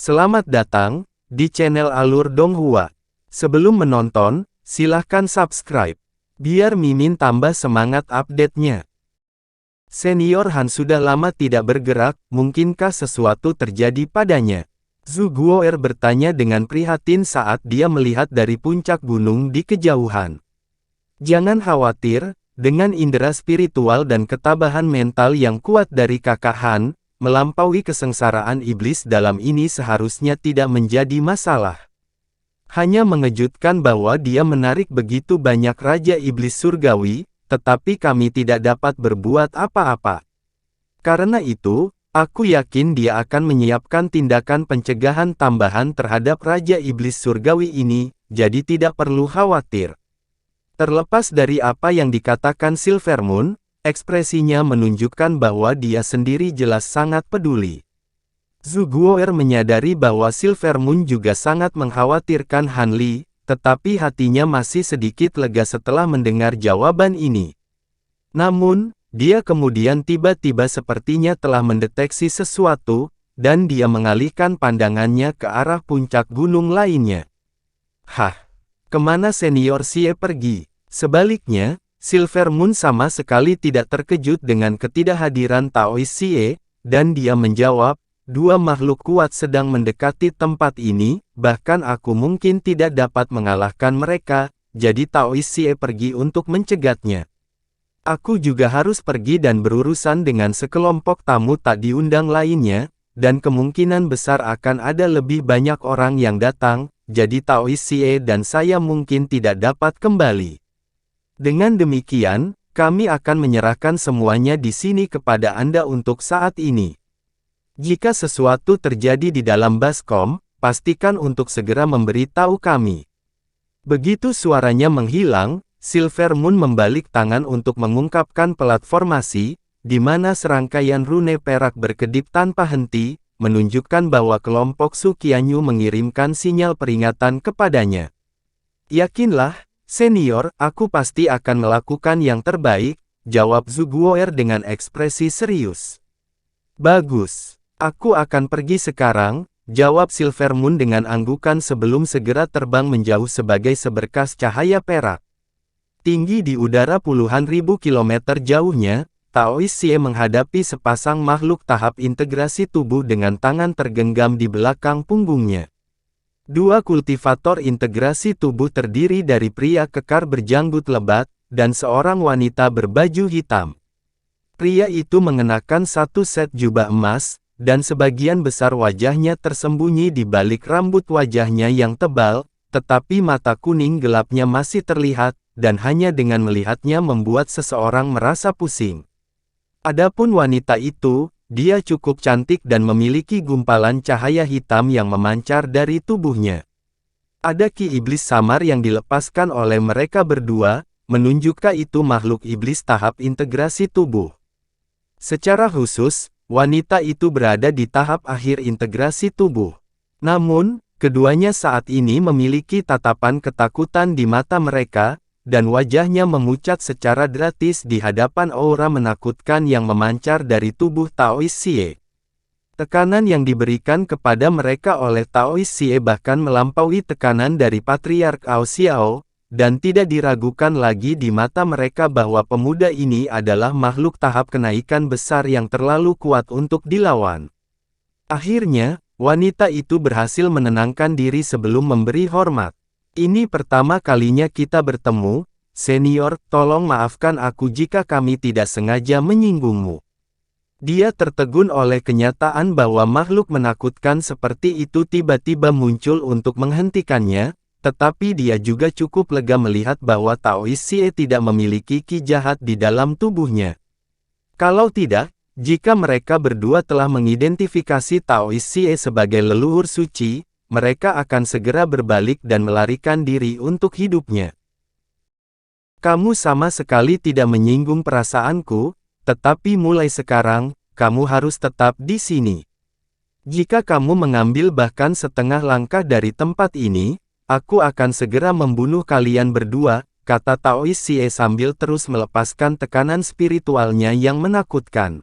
Selamat datang di channel Alur Donghua. Sebelum menonton, silahkan subscribe, biar Mimin tambah semangat update-nya. Senior Han sudah lama tidak bergerak, mungkinkah sesuatu terjadi padanya? Zhu Guo'er bertanya dengan prihatin saat dia melihat dari puncak gunung di kejauhan. Jangan khawatir, dengan indera spiritual dan ketabahan mental yang kuat dari kakak Han, melampaui kesengsaraan iblis dalam ini seharusnya tidak menjadi masalah. Hanya mengejutkan bahwa dia menarik begitu banyak raja iblis surgawi, tetapi kami tidak dapat berbuat apa-apa. Karena itu, aku yakin dia akan menyiapkan tindakan pencegahan tambahan terhadap raja iblis surgawi ini, jadi tidak perlu khawatir. Terlepas dari apa yang dikatakan Silvermoon, ekspresinya menunjukkan bahwa dia sendiri jelas sangat peduli. Zhu Guo'er menyadari bahwa Silvermoon juga sangat mengkhawatirkan Han Li, tetapi hatinya masih sedikit lega setelah mendengar jawaban ini. Namun, dia kemudian tiba-tiba sepertinya telah mendeteksi sesuatu, dan dia mengalihkan pandangannya ke arah puncak gunung lainnya. Hah? Kemana Senior Xie pergi? Sebaliknya, Silvermoon sama sekali tidak terkejut dengan ketidakhadiran Taoist Xie, dan dia menjawab, dua makhluk kuat sedang mendekati tempat ini, bahkan aku mungkin tidak dapat mengalahkan mereka, jadi Taoist Xie pergi untuk mencegatnya. Aku juga harus pergi dan berurusan dengan sekelompok tamu tak diundang lainnya, dan kemungkinan besar akan ada lebih banyak orang yang datang, jadi Taoist Xie dan saya mungkin tidak dapat kembali. Dengan demikian, kami akan menyerahkan semuanya di sini kepada Anda untuk saat ini. Jika sesuatu terjadi di dalam baskom, pastikan untuk segera memberitahu kami. Begitu suaranya menghilang, Silvermoon membalik tangan untuk mengungkapkan platformasi, di mana serangkaian rune perak berkedip tanpa henti, menunjukkan bahwa kelompok Su Qianyu mengirimkan sinyal peringatan kepadanya. Yakinlah, Senior, aku pasti akan melakukan yang terbaik, jawab Zhu Guo'er dengan ekspresi serius. Bagus, aku akan pergi sekarang, jawab Silvermoon dengan anggukan sebelum segera terbang menjauh sebagai seberkas cahaya perak. Tinggi di udara puluhan ribu kilometer jauhnya, Taoist Xie menghadapi sepasang makhluk tahap integrasi tubuh dengan tangan tergenggam di belakang punggungnya. Dua kultivator integrasi tubuh terdiri dari pria kekar berjanggut lebat, dan seorang wanita berbaju hitam. Pria itu mengenakan satu set jubah emas, dan sebagian besar wajahnya tersembunyi di balik rambut wajahnya yang tebal, tetapi mata kuning gelapnya masih terlihat, dan hanya dengan melihatnya membuat seseorang merasa pusing. Adapun wanita itu, dia cukup cantik dan memiliki gumpalan cahaya hitam yang memancar dari tubuhnya. Ada ki iblis samar yang dilepaskan oleh mereka berdua, menunjukkan itu makhluk iblis tahap integrasi tubuh. Secara khusus, wanita itu berada di tahap akhir integrasi tubuh. Namun, keduanya saat ini memiliki tatapan ketakutan di mata mereka, dan wajahnya memucat secara drastis di hadapan aura menakutkan yang memancar dari tubuh Taoist Xie. Tekanan yang diberikan kepada mereka oleh Taoist Xie bahkan melampaui tekanan dari Patriark Ao Xiao, dan tidak diragukan lagi di mata mereka bahwa pemuda ini adalah makhluk tahap kenaikan besar yang terlalu kuat untuk dilawan. Akhirnya, wanita itu berhasil menenangkan diri sebelum memberi hormat. Ini pertama kalinya kita bertemu, Senior, tolong maafkan aku jika kami tidak sengaja menyinggungmu. Dia tertegun oleh kenyataan bahwa makhluk menakutkan seperti itu tiba-tiba muncul untuk menghentikannya, tetapi dia juga cukup lega melihat bahwa Taoist Xie tidak memiliki ki jahat di dalam tubuhnya. Kalau tidak, jika mereka berdua telah mengidentifikasi Taoist Xie sebagai leluhur suci, mereka akan segera berbalik dan melarikan diri untuk hidupnya. Kamu sama sekali tidak menyinggung perasaanku, tetapi mulai sekarang, kamu harus tetap di sini. Jika kamu mengambil bahkan setengah langkah dari tempat ini, aku akan segera membunuh kalian berdua, kata Taoist Xie sambil terus melepaskan tekanan spiritualnya yang menakutkan.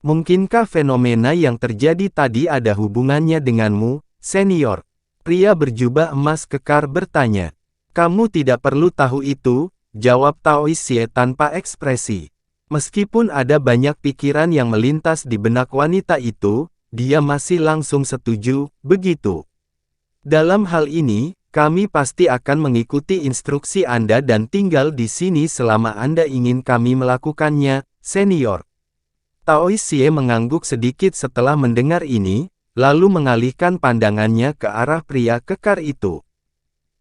Mungkinkah fenomena yang terjadi tadi ada hubungannya denganmu, senior? Pria berjubah emas kekar bertanya. Kamu tidak perlu tahu itu, jawab Taois Xie tanpa ekspresi. Meskipun ada banyak pikiran yang melintas di benak wanita itu, dia masih langsung setuju, begitu. Dalam hal ini, kami pasti akan mengikuti instruksi Anda dan tinggal di sini selama Anda ingin kami melakukannya, senior. Taois Xie mengangguk sedikit setelah mendengar ini, lalu mengalihkan pandangannya ke arah pria kekar itu.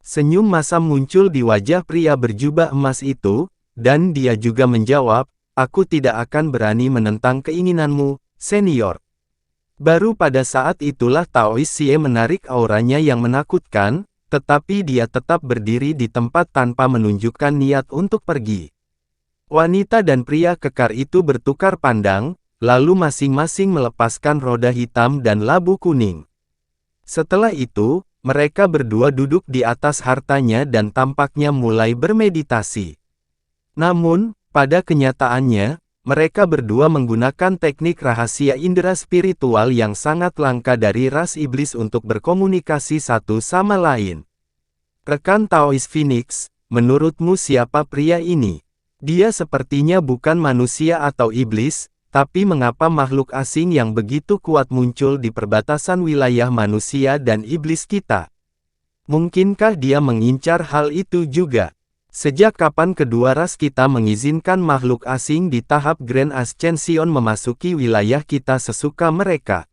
Senyum masam muncul di wajah pria berjubah emas itu, dan dia juga menjawab, aku tidak akan berani menentang keinginanmu, senior. Baru pada saat itulah Taois Xie menarik auranya yang menakutkan, tetapi dia tetap berdiri di tempat tanpa menunjukkan niat untuk pergi. Wanita dan pria kekar itu bertukar pandang, lalu masing-masing melepaskan roda hitam dan labu kuning. Setelah itu, mereka berdua duduk di atas hartanya dan tampaknya mulai bermeditasi. Namun, pada kenyataannya, mereka berdua menggunakan teknik rahasia indera spiritual yang sangat langka dari ras iblis untuk berkomunikasi satu sama lain. Rekan Taois Phoenix, menurutmu siapa pria ini? Dia sepertinya bukan manusia atau iblis, tapi mengapa makhluk asing yang begitu kuat muncul di perbatasan wilayah manusia dan iblis kita? Mungkinkah dia mengincar hal itu juga? Sejak kapan kedua ras kita mengizinkan makhluk asing di tahap Grand Ascension memasuki wilayah kita sesuka mereka?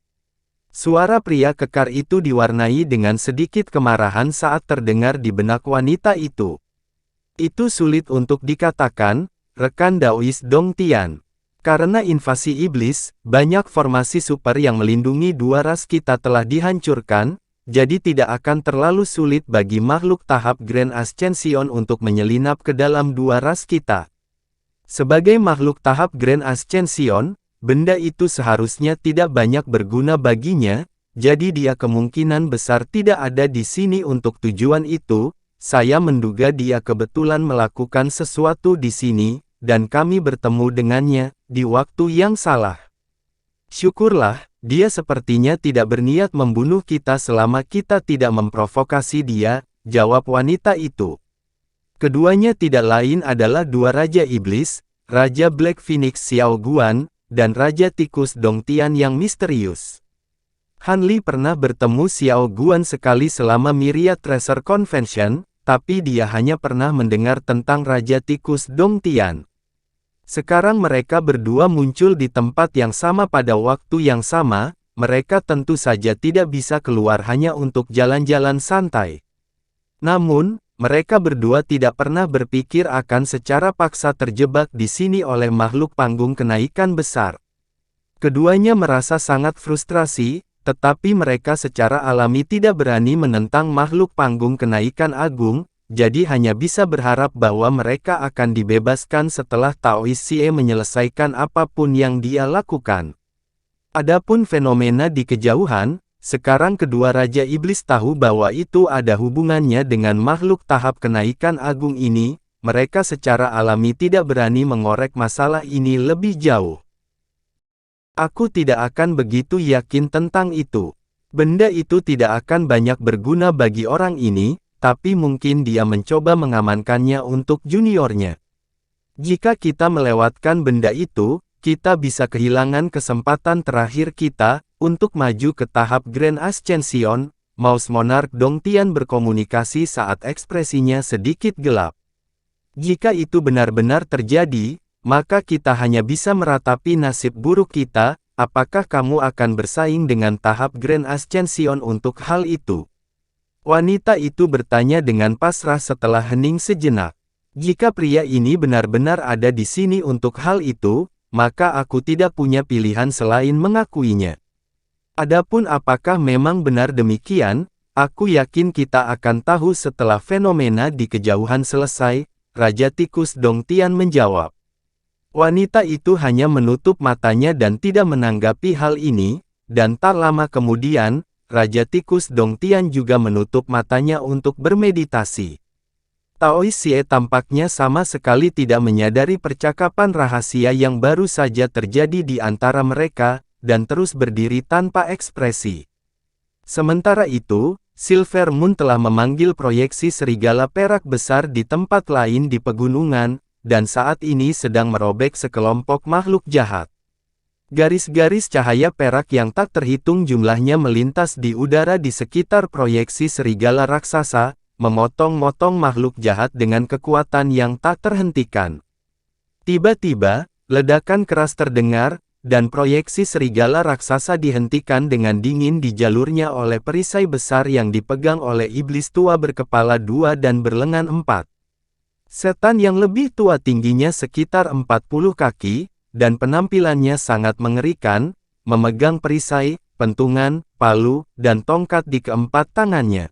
Suara pria kekar itu diwarnai dengan sedikit kemarahan saat terdengar di benak wanita itu. Itu sulit untuk dikatakan, rekan Daois Dong Tian. Karena invasi iblis, banyak formasi super yang melindungi dua ras kita telah dihancurkan, jadi tidak akan terlalu sulit bagi makhluk tahap Grand Ascension untuk menyelinap ke dalam dua ras kita. Sebagai makhluk tahap Grand Ascension, benda itu seharusnya tidak banyak berguna baginya, jadi dia kemungkinan besar tidak ada di sini untuk tujuan itu. Saya menduga dia kebetulan melakukan sesuatu di sini, dan kami bertemu dengannya di waktu yang salah. Syukurlah, dia sepertinya tidak berniat membunuh kita selama kita tidak memprovokasi dia, jawab wanita itu. Keduanya tidak lain adalah dua Raja Iblis, Raja Black Phoenix Xiao Guan, dan Raja Tikus Dong Tian yang misterius. Han Li pernah bertemu Xiao Guan sekali selama Myriad Treasure Convention, tapi dia hanya pernah mendengar tentang Raja Tikus Dong Tian. Sekarang mereka berdua muncul di tempat yang sama pada waktu yang sama, mereka tentu saja tidak bisa keluar hanya untuk jalan-jalan santai. Namun, mereka berdua tidak pernah berpikir akan secara paksa terjebak di sini oleh makhluk panggung kenaikan besar. Keduanya merasa sangat frustrasi, tetapi mereka secara alami tidak berani menentang makhluk panggung kenaikan agung, jadi hanya bisa berharap bahwa mereka akan dibebaskan setelah Taois Xie menyelesaikan apapun yang dia lakukan. Adapun fenomena di kejauhan, sekarang kedua Raja Iblis tahu bahwa itu ada hubungannya dengan makhluk tahap kenaikan agung ini, mereka secara alami tidak berani mengorek masalah ini lebih jauh. Aku tidak akan begitu yakin tentang itu. Benda itu tidak akan banyak berguna bagi orang ini, tapi mungkin dia mencoba mengamankannya untuk juniornya. Jika kita melewatkan benda itu, kita bisa kehilangan kesempatan terakhir kita untuk maju ke tahap Grand Ascension. Mouse Monarch Dong Tian berkomunikasi saat ekspresinya sedikit gelap. Jika itu benar-benar terjadi, maka kita hanya bisa meratapi nasib buruk kita. Apakah kamu akan bersaing dengan tahap Grand Ascension untuk hal itu? Wanita itu bertanya dengan pasrah setelah hening sejenak. Jika pria ini benar-benar ada di sini untuk hal itu, maka aku tidak punya pilihan selain mengakuinya. Adapun apakah memang benar demikian, aku yakin kita akan tahu setelah fenomena di kejauhan selesai, Raja Tikus Dong Tian menjawab. Wanita itu hanya menutup matanya dan tidak menanggapi hal ini, dan tak lama kemudian, Raja Tikus Dong Tian juga menutup matanya untuk bermeditasi. Tao Xie tampaknya sama sekali tidak menyadari percakapan rahasia yang baru saja terjadi di antara mereka, dan terus berdiri tanpa ekspresi. Sementara itu, Silver Moon telah memanggil proyeksi serigala perak besar di tempat lain di pegunungan, dan saat ini sedang merobek sekelompok makhluk jahat. Garis-garis cahaya perak yang tak terhitung jumlahnya melintas di udara di sekitar proyeksi serigala raksasa, memotong-motong makhluk jahat dengan kekuatan yang tak terhentikan. Tiba-tiba, ledakan keras terdengar, dan proyeksi serigala raksasa dihentikan dengan dingin di jalurnya oleh perisai besar yang dipegang oleh iblis tua berkepala 2 dan berlengan 4. Setan yang lebih tua tingginya sekitar 40 kaki, dan penampilannya sangat mengerikan, memegang perisai, pentungan, palu, dan tongkat di keempat tangannya.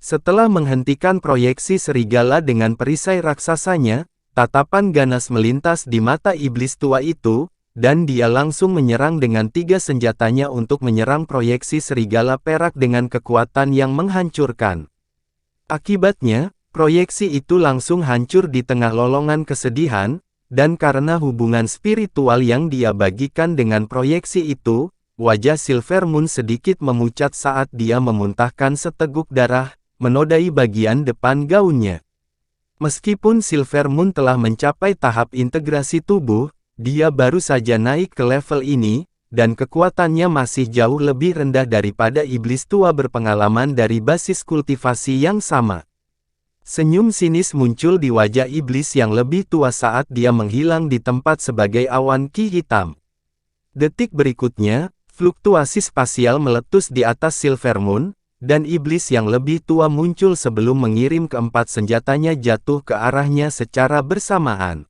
Setelah menghentikan proyeksi serigala dengan perisai raksasanya, tatapan ganas melintas di mata iblis tua itu, dan dia langsung menyerang dengan 3 senjatanya untuk menyerang proyeksi serigala perak dengan kekuatan yang menghancurkan. Akibatnya, proyeksi itu langsung hancur di tengah lolongan kesedihan, dan karena hubungan spiritual yang dia bagikan dengan proyeksi itu, wajah Silver Moon sedikit memucat saat dia memuntahkan seteguk darah, menodai bagian depan gaunnya. Meskipun Silver Moon telah mencapai tahap integrasi tubuh, dia baru saja naik ke level ini, dan kekuatannya masih jauh lebih rendah daripada iblis tua berpengalaman dari basis kultivasi yang sama. Senyum sinis muncul di wajah iblis yang lebih tua saat dia menghilang di tempat sebagai awan ki hitam. Detik berikutnya, fluktuasi spasial meletus di atas Silver Moon, dan iblis yang lebih tua muncul sebelum mengirim keempat senjatanya jatuh ke arahnya secara bersamaan.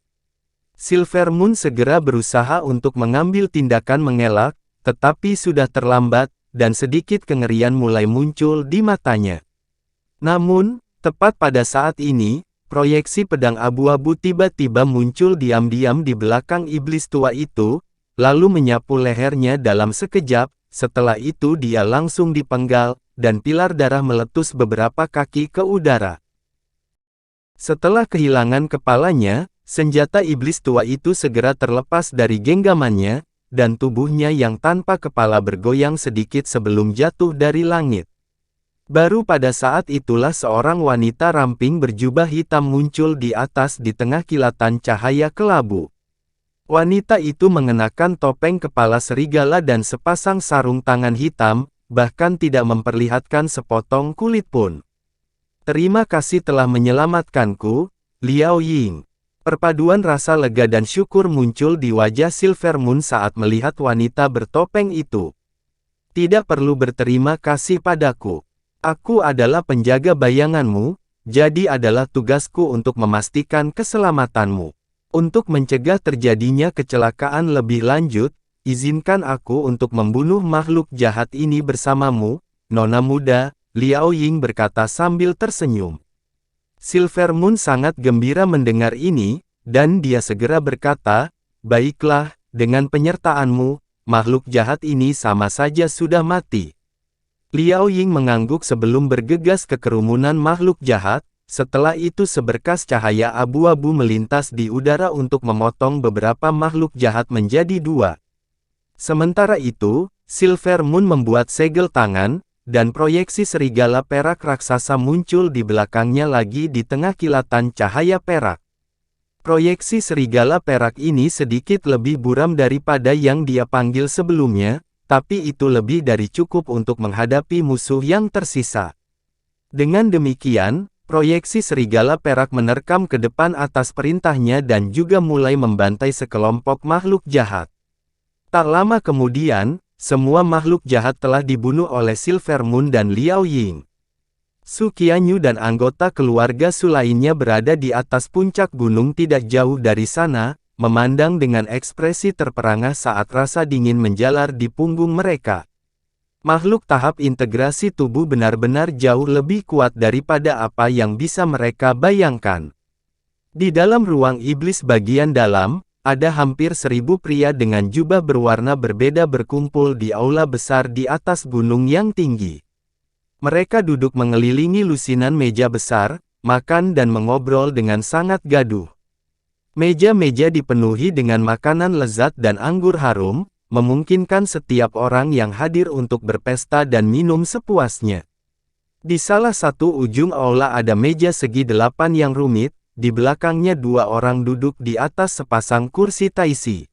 Silver Moon segera berusaha untuk mengambil tindakan mengelak, tetapi sudah terlambat, dan sedikit kengerian mulai muncul di matanya. Namun, tepat pada saat ini, proyeksi pedang abu-abu tiba-tiba muncul diam-diam di belakang iblis tua itu, lalu menyapu lehernya dalam sekejap. Setelah itu dia langsung dipenggal, dan pilar darah meletus beberapa kaki ke udara. Setelah kehilangan kepalanya, senjata iblis tua itu segera terlepas dari genggamannya, dan tubuhnya yang tanpa kepala bergoyang sedikit sebelum jatuh dari langit. Baru pada saat itulah seorang wanita ramping berjubah hitam muncul di atas di tengah kilatan cahaya kelabu. Wanita itu mengenakan topeng kepala serigala dan sepasang sarung tangan hitam, bahkan tidak memperlihatkan sepotong kulit pun. Terima kasih telah menyelamatkanku, Liao Ying. Perpaduan rasa lega dan syukur muncul di wajah Silver Moon saat melihat wanita bertopeng itu. Tidak perlu berterima kasih padaku. Aku adalah penjaga bayanganmu, jadi adalah tugasku untuk memastikan keselamatanmu. Untuk mencegah terjadinya kecelakaan lebih lanjut, izinkan aku untuk membunuh makhluk jahat ini bersamamu, Nona muda, Liao Ying berkata sambil tersenyum. Silver Moon sangat gembira mendengar ini, dan dia segera berkata, baiklah, dengan penyertaanmu, makhluk jahat ini sama saja sudah mati. Liao Ying mengangguk sebelum bergegas ke kerumunan makhluk jahat. Setelah itu seberkas cahaya abu-abu melintas di udara untuk memotong beberapa makhluk jahat menjadi 2. Sementara itu, Silver Moon membuat segel tangan, dan proyeksi serigala perak raksasa muncul di belakangnya lagi di tengah kilatan cahaya perak. Proyeksi serigala perak ini sedikit lebih buram daripada yang dia panggil sebelumnya, tapi itu lebih dari cukup untuk menghadapi musuh yang tersisa. Dengan demikian, proyeksi serigala perak menerkam ke depan atas perintahnya dan juga mulai membantai sekelompok makhluk jahat. Tak lama kemudian, semua makhluk jahat telah dibunuh oleh Silver Moon dan Liao Ying. Su Qianyu dan anggota keluarga Su lainnya berada di atas puncak gunung tidak jauh dari sana, memandang dengan ekspresi terperangah saat rasa dingin menjalar di punggung mereka. Makhluk tahap integrasi tubuh benar-benar jauh lebih kuat daripada apa yang bisa mereka bayangkan. Di dalam ruang iblis bagian dalam, ada hampir 1000 pria dengan jubah berwarna berbeda berkumpul di aula besar di atas gunung yang tinggi. Mereka duduk mengelilingi lusinan meja besar, makan dan mengobrol dengan sangat gaduh. Meja-meja dipenuhi dengan makanan lezat dan anggur harum, memungkinkan setiap orang yang hadir untuk berpesta dan minum sepuasnya. Di salah satu ujung aula ada meja segi 8 yang rumit, di belakangnya 2 orang duduk di atas sepasang kursi taisi.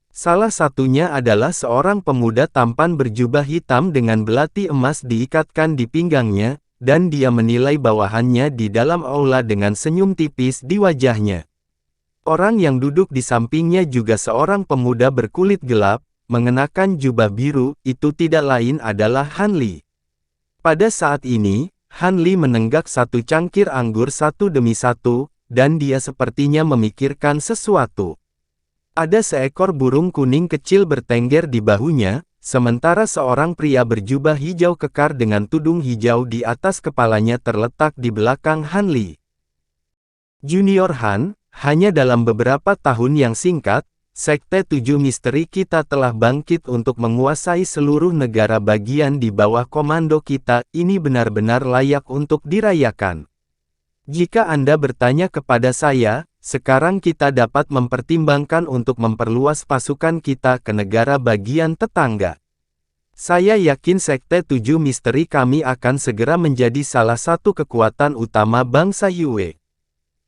Salah satunya adalah seorang pemuda tampan berjubah hitam dengan belati emas diikatkan di pinggangnya, dan dia menilai bawahannya di dalam aula dengan senyum tipis di wajahnya. Orang yang duduk di sampingnya juga seorang pemuda berkulit gelap, mengenakan jubah biru, itu tidak lain adalah Han Li. Pada saat ini, Han Li menenggak satu cangkir anggur satu demi satu, dan dia sepertinya memikirkan sesuatu. Ada seekor burung kuning kecil bertengger di bahunya, sementara seorang pria berjubah hijau kekar dengan tudung hijau di atas kepalanya terletak di belakang Han Li. Junior Han, hanya dalam beberapa tahun yang singkat, Sekte 7 Misteri kita telah bangkit untuk menguasai seluruh negara bagian di bawah komando kita, ini benar-benar layak untuk dirayakan. Jika Anda bertanya kepada saya, sekarang kita dapat mempertimbangkan untuk memperluas pasukan kita ke negara bagian tetangga. Saya yakin Sekte 7 Misteri kami akan segera menjadi salah satu kekuatan utama bangsa Yue.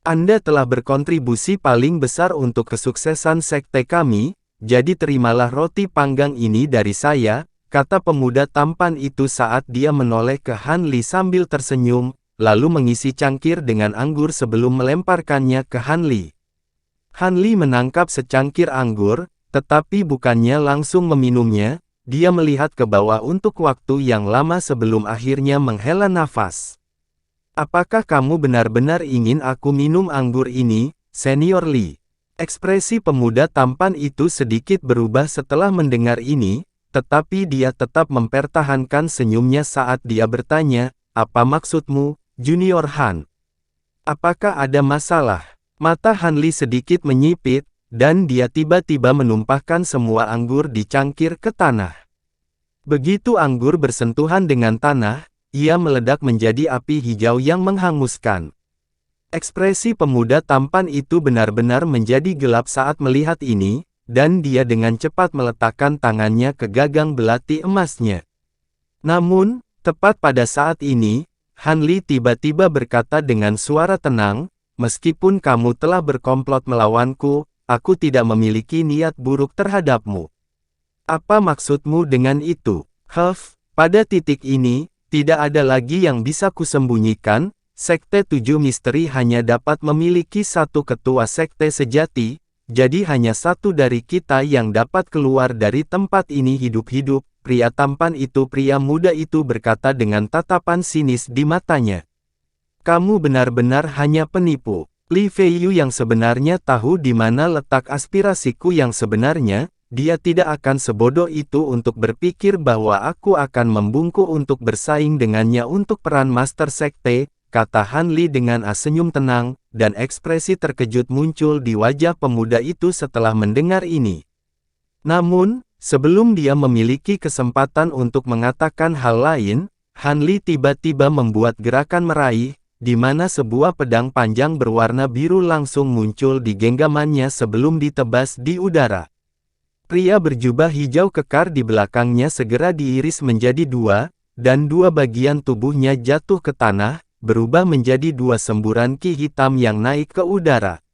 Anda telah berkontribusi paling besar untuk kesuksesan sekte kami, jadi terimalah roti panggang ini dari saya, kata pemuda tampan itu saat dia menoleh ke Han Li sambil tersenyum, lalu mengisi cangkir dengan anggur sebelum melemparkannya ke Han Li. Han Li menangkap secangkir anggur, tetapi bukannya langsung meminumnya, dia melihat ke bawah untuk waktu yang lama sebelum akhirnya menghela nafas. Apakah kamu benar-benar ingin aku minum anggur ini, Senior Li? Ekspresi pemuda tampan itu sedikit berubah setelah mendengar ini, tetapi dia tetap mempertahankan senyumnya saat dia bertanya, apa maksudmu, Junior Han? Apakah ada masalah? Mata Han Li sedikit menyipit, dan dia tiba-tiba menumpahkan semua anggur di cangkir ke tanah. Begitu anggur bersentuhan dengan tanah, ia meledak menjadi api hijau yang menghanguskan. Ekspresi pemuda tampan itu benar-benar menjadi gelap saat melihat ini, dan dia dengan cepat meletakkan tangannya ke gagang belati emasnya. Namun, tepat pada saat ini, Han Li tiba-tiba berkata dengan suara tenang, meskipun kamu telah berkomplot melawanku, aku tidak memiliki niat buruk terhadapmu. Apa maksudmu dengan itu? Pada titik ini, tidak ada lagi yang bisa kusembunyikan, Sekte 7 Misteri hanya dapat memiliki satu ketua sekte sejati, jadi hanya satu dari kita yang dapat keluar dari tempat ini hidup-hidup, pria tampan itu pria muda itu berkata dengan tatapan sinis di matanya. Kamu benar-benar hanya penipu. Li Feiyu yang sebenarnya tahu di mana letak aspirasiku yang sebenarnya, dia tidak akan sebodoh itu untuk berpikir bahwa aku akan membungkuk untuk bersaing dengannya untuk peran Master Sekte, kata Han Li dengan senyum tenang, dan ekspresi terkejut muncul di wajah pemuda itu setelah mendengar ini. Namun, sebelum dia memiliki kesempatan untuk mengatakan hal lain, Han Li tiba-tiba membuat gerakan meraih, di mana sebuah pedang panjang berwarna biru langsung muncul di genggamannya sebelum ditebas di udara. Pria berjubah hijau kekar di belakangnya segera diiris menjadi dua, dan dua bagian tubuhnya jatuh ke tanah, berubah menjadi dua semburan ki hitam yang naik ke udara.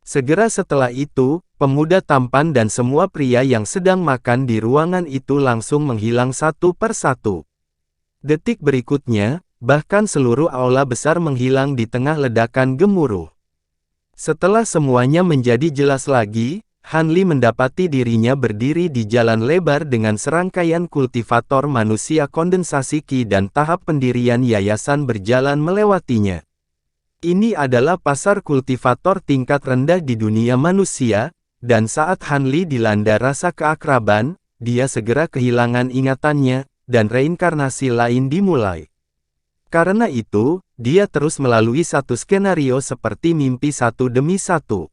Segera setelah itu, pemuda tampan dan semua pria yang sedang makan di ruangan itu langsung menghilang satu persatu. Detik berikutnya, bahkan seluruh aula besar menghilang di tengah ledakan gemuruh. Setelah semuanya menjadi jelas lagi, Han Li mendapati dirinya berdiri di jalan lebar dengan serangkaian kultivator manusia kondensasi Qi dan tahap pendirian yayasan berjalan melewatinya. Ini adalah pasar kultivator tingkat rendah di dunia manusia, dan saat Han Li dilanda rasa keakraban, dia segera kehilangan ingatannya, dan reinkarnasi lain dimulai. Karena itu, dia terus melalui satu skenario seperti mimpi satu demi satu.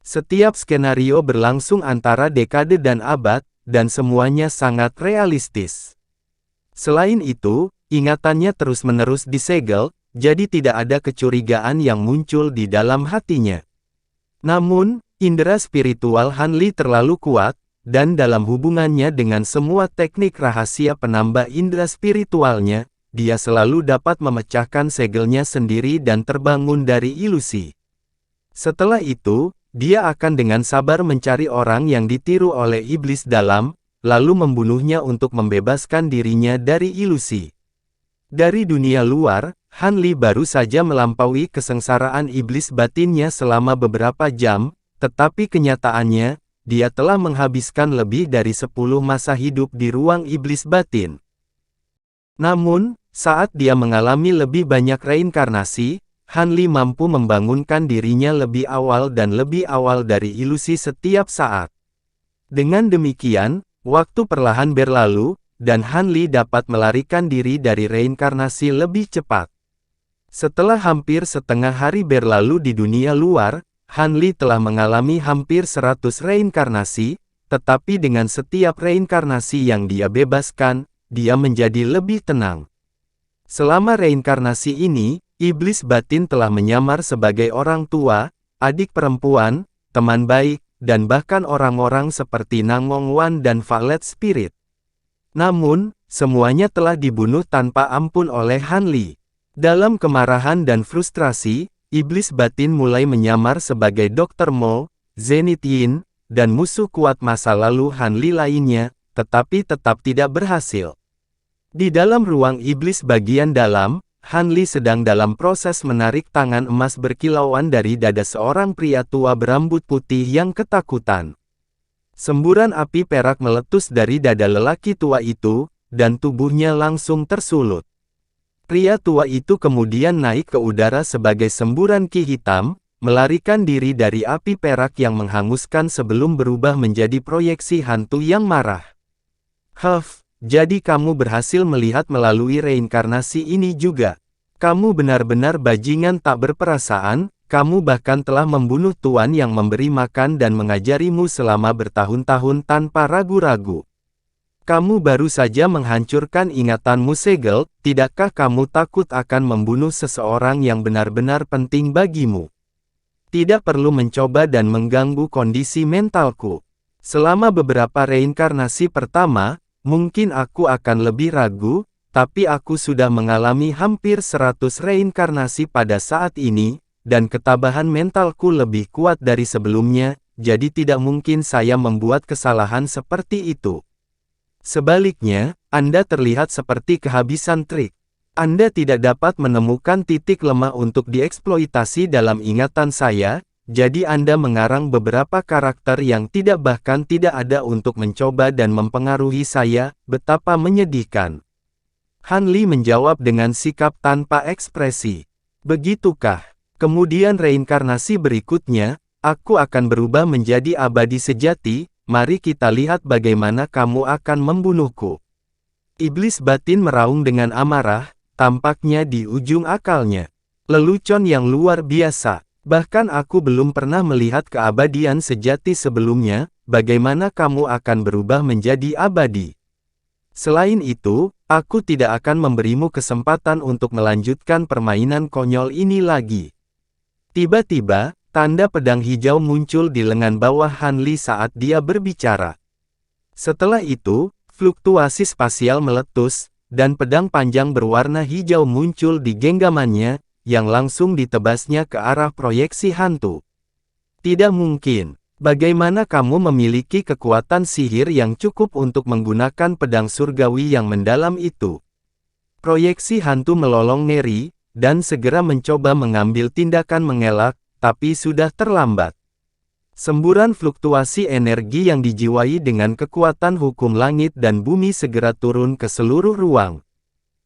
Setiap skenario berlangsung antara dekade dan abad, dan semuanya sangat realistis. Selain itu, ingatannya terus-menerus disegel, jadi tidak ada kecurigaan yang muncul di dalam hatinya. Namun, indera spiritual Han Li terlalu kuat, dan dalam hubungannya dengan semua teknik rahasia penambah indera spiritualnya, dia selalu dapat memecahkan segelnya sendiri dan terbangun dari ilusi. Setelah itu, dia akan dengan sabar mencari orang yang ditiru oleh iblis dalam, lalu membunuhnya untuk membebaskan dirinya dari ilusi. Dari dunia luar, Han Li baru saja melampaui kesengsaraan iblis batinnya selama beberapa jam, tetapi kenyataannya, dia telah menghabiskan lebih dari 10 masa hidup di ruang iblis batin. Namun, saat dia mengalami lebih banyak reinkarnasi, Han Li mampu membangunkan dirinya lebih awal dan lebih awal dari ilusi setiap saat. Dengan demikian, waktu perlahan berlalu, dan Han Li dapat melarikan diri dari reinkarnasi lebih cepat. Setelah hampir setengah hari berlalu di dunia luar, Han Li telah mengalami hampir 100 reinkarnasi, tetapi dengan setiap reinkarnasi yang dia bebaskan, dia menjadi lebih tenang. Selama reinkarnasi ini, iblis batin telah menyamar sebagai orang tua, adik perempuan, teman baik, dan bahkan orang-orang seperti Nangong Wan dan Valet Spirit. Namun, semuanya telah dibunuh tanpa ampun oleh Han Li. Dalam kemarahan dan frustrasi, iblis batin mulai menyamar sebagai Dr. Mo, Zenith Yin, dan musuh kuat masa lalu Han Li lainnya, tetapi tetap tidak berhasil. Di dalam ruang iblis bagian dalam, Han Li sedang dalam proses menarik tangan emas berkilauan dari dada seorang pria tua berambut putih yang ketakutan. Semburan api perak meletus dari dada lelaki tua itu, dan tubuhnya langsung tersulut. Pria tua itu kemudian naik ke udara sebagai semburan ki hitam, melarikan diri dari api perak yang menghanguskan sebelum berubah menjadi proyeksi hantu yang marah. Jadi kamu berhasil melihat melalui reinkarnasi ini juga. Kamu benar-benar bajingan tak berperasaan, kamu bahkan telah membunuh tuan yang memberi makan dan mengajarimu selama bertahun-tahun tanpa ragu-ragu. Kamu baru saja menghancurkan ingatanmu segel, tidakkah kamu takut akan membunuh seseorang yang benar-benar penting bagimu? Tidak perlu mencoba dan mengganggu kondisi mentalku. Selama beberapa reinkarnasi pertama, mungkin aku akan lebih ragu, tapi aku sudah mengalami hampir 100 reinkarnasi pada saat ini, dan ketabahan mentalku lebih kuat dari sebelumnya, jadi tidak mungkin saya membuat kesalahan seperti itu. Sebaliknya, Anda terlihat seperti kehabisan trik. Anda tidak dapat menemukan titik lemah untuk dieksploitasi dalam ingatan saya, jadi Anda mengarang beberapa karakter yang bahkan tidak ada untuk mencoba dan mempengaruhi saya, betapa menyedihkan. Han Li menjawab dengan sikap tanpa ekspresi. Begitukah? Kemudian reinkarnasi berikutnya, aku akan berubah menjadi abadi sejati. Mari kita lihat bagaimana kamu akan membunuhku. Iblis batin meraung dengan amarah, tampaknya di ujung akalnya. Lelucon yang luar biasa. Bahkan aku belum pernah melihat keabadian sejati sebelumnya, bagaimana kamu akan berubah menjadi abadi. Selain itu, aku tidak akan memberimu kesempatan untuk melanjutkan permainan konyol ini lagi. Tiba-tiba, tanda pedang hijau muncul di lengan bawah Han Li saat dia berbicara. Setelah itu, fluktuasi spasial meletus, dan pedang panjang berwarna hijau muncul di genggamannya, yang langsung ditebasnya ke arah proyeksi hantu. Tidak mungkin. Bagaimana kamu memiliki kekuatan sihir yang cukup untuk menggunakan pedang surgawi yang mendalam itu? Proyeksi hantu melolong ngeri, dan segera mencoba mengambil tindakan mengelak, tapi sudah terlambat. Semburan fluktuasi energi yang dijiwai dengan kekuatan hukum langit dan bumi segera turun ke seluruh ruang.